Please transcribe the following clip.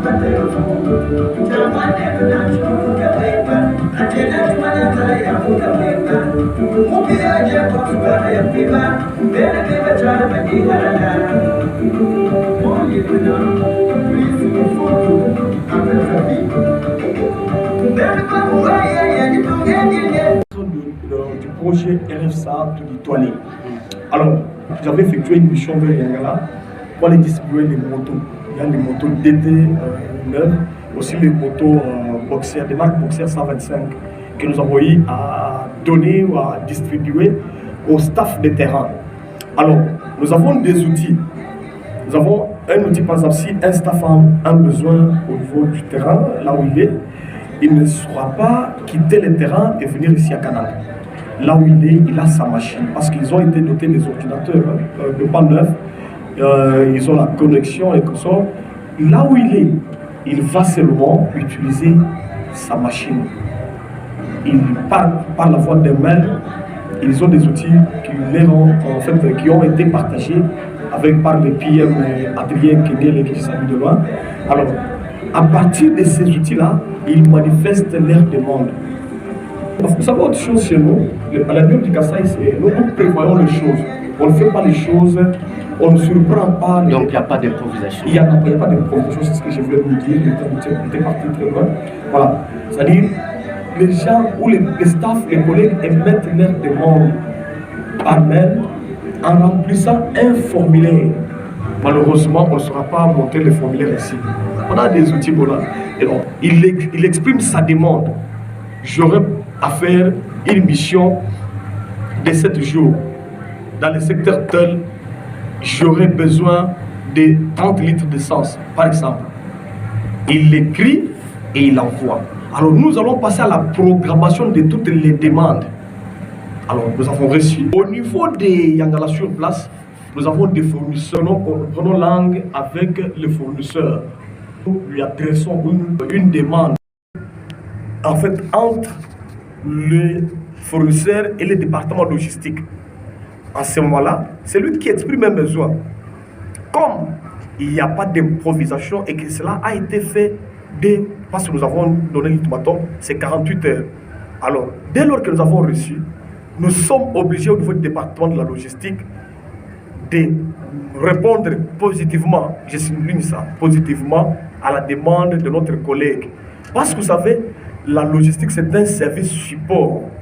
Du projet RFSA de l'Itoile. Alors, j'avais effectué une mission vers Yangala pour aller distribuer les motos. Il y a les motos DT neuves, aussi les motos boxers, des marques boxers 125 que nous avons eu à donner ou à distribuer au staff de terrain. Alors, nous avons des outils. Nous avons un outil, par exemple, si un staff a un besoin au niveau du terrain, là où il ne saura pas quitter le terrain et venir ici à Canal. Là où il a sa machine, parce qu'ils ont été dotés des ordinateurs, de pas neufs, ils ont la connexion et tout ça. Là où il va seulement utiliser sa machine. Il parle par la voix des mails. Ils ont des outils qui ont été partagés par le PM Adrien Kédel et qui s'est mis de loin. Alors, à partir de ces outils-là, ils manifestent leurs demandes. Vous savez autre chose chez nous, à la Bible du Kassai, nous prévoyons les choses. On ne fait pas les choses, on ne surprend pas. Donc il n'y a pas d'improvisation. Il n'y a pas d'improvisation, c'est ce que je voulais vous dire, j'étais parti très loin. Voilà, c'est-à-dire, les gens ou les staffs, les collègues émettent leurs demandes par mail en remplissant un formulaire. Malheureusement, on ne saura pas monter le formulaire ici. On a des outils pour là. Et donc, il exprime sa demande. J'aurais à faire une mission de 7 jours. Dans le secteur tel, j'aurais besoin de 30 litres d'essence, par exemple. Il l'écrit et il l'envoie. Alors nous allons passer à la programmation de toutes les demandes. Alors nous avons reçu. Au niveau des Yangala sur place, nous avons des fournisseurs. Nous prenons langue avec les fournisseurs. Nous lui adressons une demande. En fait, entre le fournisseur et le département logistique. À ce moment-là, c'est lui qui exprime un besoin. Comme il n'y a pas d'improvisation et que cela a été fait parce que nous avons donné l'ultimatum, c'est 48 heures. Alors, dès lors que nous avons reçu, nous sommes obligés au niveau du département de la logistique de répondre positivement, je souligne ça, positivement à la demande de notre collègue. Parce que vous savez, la logistique, c'est un service support.